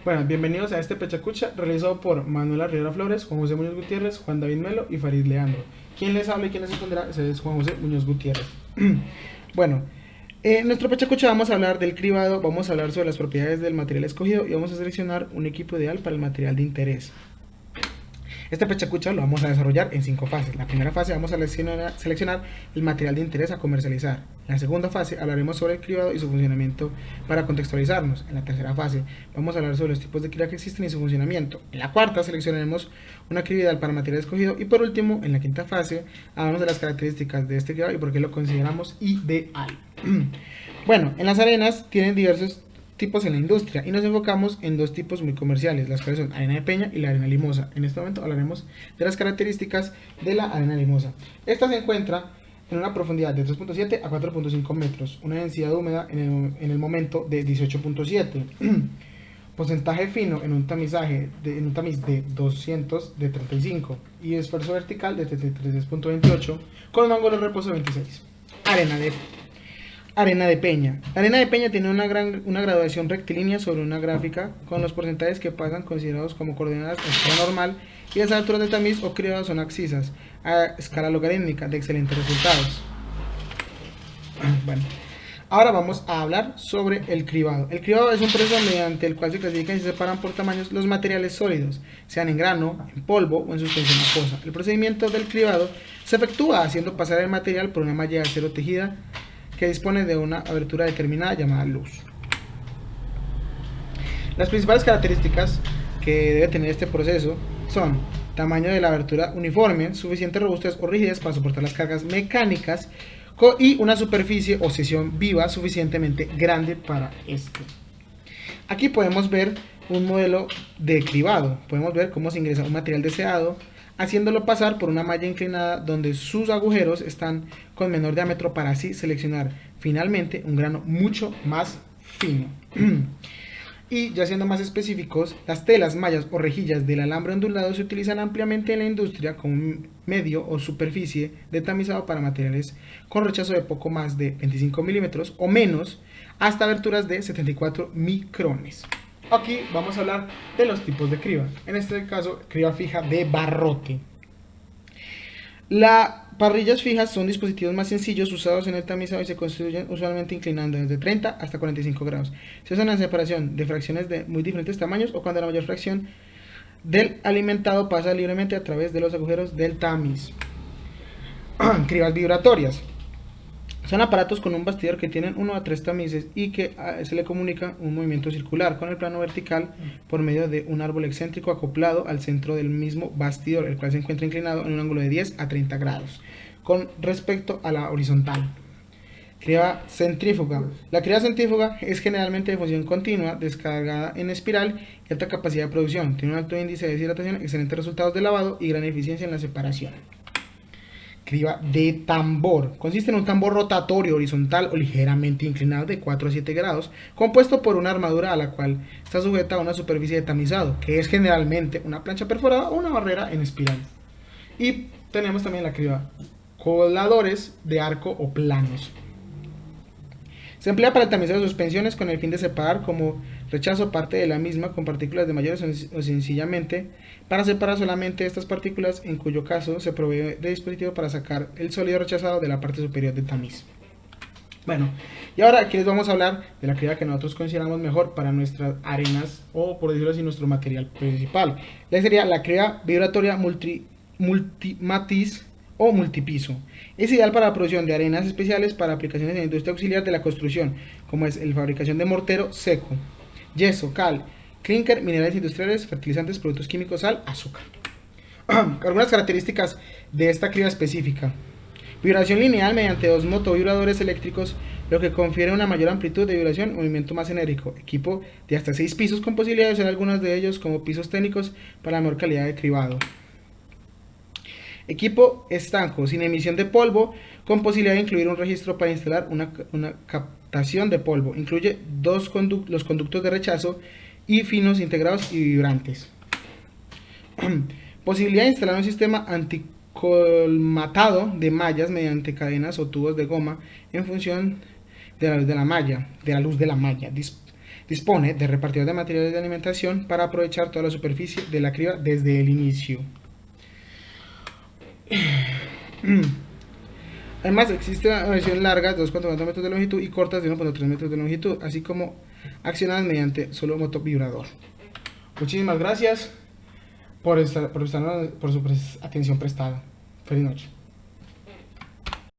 Bueno, bienvenidos a este Pechacucha realizado por Manuela Rivera Flores, Juan José Muñoz Gutiérrez, Juan David Melo y Farid Leandro. ¿Quién les habla y quién les responderá? Ese es Juan José Muñoz Gutiérrez. Bueno, en nuestro Pechacucha vamos a hablar del cribado, vamos a hablar sobre las propiedades del material escogido y vamos a seleccionar un equipo ideal para el material de interés. Este pechacucha lo vamos a desarrollar en 5 fases. La primera fase vamos a seleccionar el material de interés a comercializar. En la segunda fase hablaremos sobre el cribado y su funcionamiento para contextualizarnos. En la tercera fase vamos a hablar sobre los tipos de criba que existen y su funcionamiento. En la cuarta seleccionaremos una criba ideal para material escogido. Y por último, en la quinta fase, hablamos de las características de este cribado y por qué lo consideramos ideal. Bueno, en las arenas tienen diversos tipos en la industria y nos enfocamos en dos tipos muy comerciales, las cuales son arena de peña y la arena limosa. En este momento hablaremos de las características de la arena limosa. Esta se encuentra en una profundidad de 3.7 a 4.5 metros, una densidad húmeda en el momento de 18.7, porcentaje fino en un tamiz de 200 de 35 y esfuerzo vertical de 33.28 con un ángulo de reposo de 26. Arena de peña. La arena de peña tiene una graduación rectilínea sobre una gráfica con los porcentajes que pasan considerados como coordenadas a escala normal y las alturas del tamiz o cribado son abscisas a escala logarítmica de excelentes resultados. Bueno, ahora vamos a hablar sobre el cribado. El cribado es un proceso mediante el cual se clasifican y se separan por tamaños los materiales sólidos, sean en grano, en polvo o en suspensión acuosa. El procedimiento del cribado se efectúa haciendo pasar el material por una malla de acero tejida que dispone de una abertura determinada llamada luz. Las principales características que debe tener este proceso son tamaño de la abertura uniforme, suficiente robustez o rigidez para soportar las cargas mecánicas y una superficie o sección viva suficientemente grande para esto. Aquí podemos ver un modelo de cribado, podemos ver cómo se ingresa un material deseado haciéndolo pasar por una malla inclinada donde sus agujeros están con menor diámetro para así seleccionar finalmente un grano mucho más fino. Y ya siendo más específicos, las telas, mallas o rejillas del alambre ondulado se utilizan ampliamente en la industria como medio o superficie de tamizado para materiales con rechazo de poco más de 25 milímetros o menos hasta aberturas de 74 micrones. Aquí vamos a hablar de los tipos de criba. En este caso, criba fija de barrote. Las parrillas fijas son dispositivos más sencillos usados en el tamizado y se construyen usualmente inclinando desde 30 hasta 45 grados. Se usan en separación de fracciones de muy diferentes tamaños o cuando la mayor fracción del alimentado pasa libremente a través de los agujeros del tamiz. Cribas vibratorias. Son aparatos con un bastidor que tienen 1 a 3 tamices y que se le comunica un movimiento circular con el plano vertical por medio de un árbol excéntrico acoplado al centro del mismo bastidor, el cual se encuentra inclinado en un ángulo de 10 a 30 grados con respecto a la horizontal. Criba centrífuga. La criba centrífuga es generalmente de función continua, descargada en espiral y alta capacidad de producción. Tiene un alto índice de deshidratación, excelentes resultados de lavado y gran eficiencia en la separación. Criba de tambor. Consiste en un tambor rotatorio horizontal o ligeramente inclinado de 4 a 7 grados, compuesto por una armadura a la cual está sujeta a una superficie de tamizado, que es generalmente una plancha perforada o una barrera en espiral. Y tenemos también la criba coladores de arco o planos. Se emplea para el tamizado de suspensiones con el fin de separar como rechazo parte de la misma con partículas de mayores o sencillamente para separar solamente estas partículas, en cuyo caso se provee de dispositivo para sacar el sólido rechazado de la parte superior del tamiz. Bueno, y ahora aquí les vamos a hablar de la criba que nosotros consideramos mejor para nuestras arenas o por decirlo así nuestro material principal. La sería la criba vibratoria multimatiz o multipiso. Es ideal para la producción de arenas especiales para aplicaciones en la industria auxiliar de la construcción, como es la fabricación de mortero seco, yeso, cal, clinker, minerales industriales, fertilizantes, productos químicos, sal, azúcar. Algunas características de esta criba específica. Vibración lineal mediante 2 motovibradores eléctricos, lo que confiere una mayor amplitud de vibración, movimiento más enérgico. Equipo de hasta 6 pisos con posibilidad de usar algunos de ellos como pisos técnicos para mejor calidad de cribado. Equipo estanco, sin emisión de polvo, con posibilidad de incluir un registro para instalar una captación de polvo. Incluye los conductos de rechazo y finos integrados y vibrantes. Posibilidad de instalar un sistema anticolmatado de mallas mediante cadenas o tubos de goma en función de la luz de la malla. Dispone de repartidor de materiales de alimentación para aprovechar toda la superficie de la criba desde el inicio. Además, existe una versión larga de 2,4 metros de longitud y cortas de 1,3 metros de longitud, así como accionadas mediante solo motovibrador. Muchísimas gracias por su atención prestada. Feliz noche.